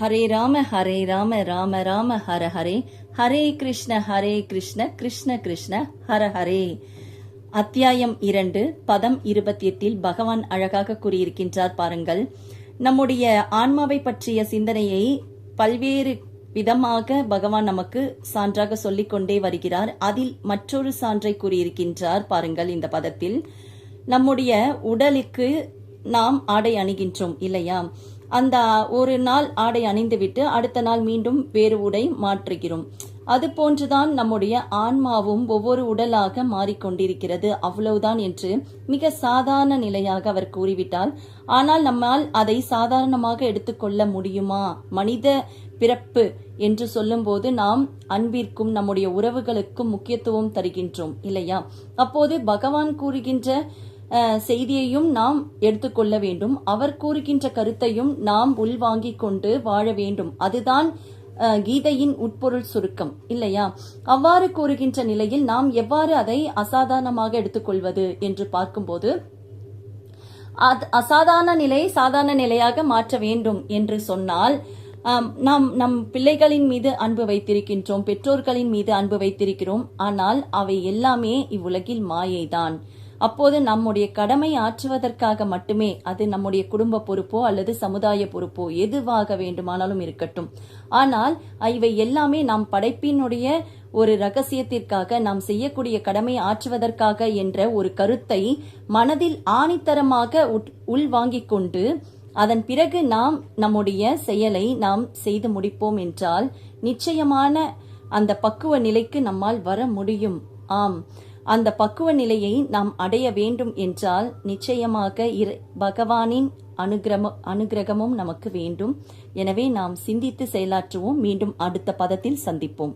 ஹரே ராம ராம ராம ஹர ஹரே, ஹரே கிருஷ்ண கிருஷ்ண கிருஷ்ண ஹர ஹரே. அத்தியாயம் 2 பதம் 28 பகவான் அழகாக கூறியிருக்கின்றார் பாருங்கள். நம்முடைய ஆன்மாவை பற்றிய சிந்தனையை பல்வேறு விதமாக பகவான் நமக்கு சான்றாக சொல்லிக் கொண்டே வருகிறார். அதில் மற்றொரு சான்றை கூறியிருக்கின்றார் பாருங்கள். இந்த பதத்தில் நம்முடைய உடலுக்கு நாம் ஆடை அணிகின்றோம் இல்லையா? அந்த ஒரு நாள் ஆடை அணிந்துவிட்டு அடுத்த நாள் மீண்டும் வேறு உடை மாற்றுகிறோம். அது போன்றுதான் நம்முடைய ஆன்மாவும் ஒவ்வொரு உடலாக மாறிக்கொண்டிருக்கிறது, அவ்வளவுதான் என்று மிக சாதாரண நிலையாக அவர் கூறிவிட்டால், ஆனால் நம்மால் அதை சாதாரணமாக எடுத்துக்கொள்ள முடியுமா? மனித பிறப்பு என்று சொல்லும்போது நாம் அன்பிற்கும் நம்முடைய உறவுகளுக்கும் முக்கியத்துவம் தருகின்றோம் இல்லையா? அப்போது பகவான் கூறுகின்ற செய்தியையும் நாம் எடுத்துக்கொள்ள வேண்டும். அவர் கூறுகின்ற கருத்தையும் நாம் உள்வாங்கிக் கொண்டு வாழ வேண்டும். அதுதான் கீதையின் உட்பொருள் சுருக்கம் இல்லையா? அவ்வாறு கூறுகின்ற நிலையில் நாம் எவ்வாறு அதை அசாதாரணமாக எடுத்துக்கொள்வது என்று பார்க்கும்போது, அசாதாரண நிலையை சாதாரண நிலையாக மாற்ற வேண்டும் என்று சொன்னால், நாம் நம் பிள்ளைகளின் மீது அன்பு வைத்திருக்கின்றோம், பெற்றோர்களின் மீது அன்பு வைத்திருக்கிறோம். ஆனால் அவை எல்லாமே இவ்வுலகில் மாயைதான். அப்போது நம்முடைய கடமை ஆற்றுவதற்காக மட்டுமே, அது நம்முடைய குடும்ப பொறுப்போ அல்லது சமுதாய பொறுப்போ எதுவாக வேண்டுமானாலும் இருக்கட்டும், ஆனால் இவை எல்லாமே நாம் படைப்பினுடைய ஒரு ரகசியத்திற்காக, நாம் செய்யக்கூடிய கடமை ஆற்றுவதற்காக என்ற ஒரு கருத்தை மனதில் ஆணித்தரமாக உள்வாங்கிக் கொண்டு அதன் பிறகு நாம் நம்முடைய செயலை நாம் செய்து முடிப்போம் என்றால் நிச்சயமான அந்த பக்குவ நிலைக்கு நம்மால் வர முடியும். ஆம், அந்த பக்குவ நிலையை நாம் அடைய வேண்டும் என்றால் நிச்சயமாக பகவானின் அனுகிரகமும் நமக்கு வேண்டும். எனவே நாம் சிந்தித்து செயலாற்றுவோம். மீண்டும் அடுத்த பதத்தில் சந்திப்போம்.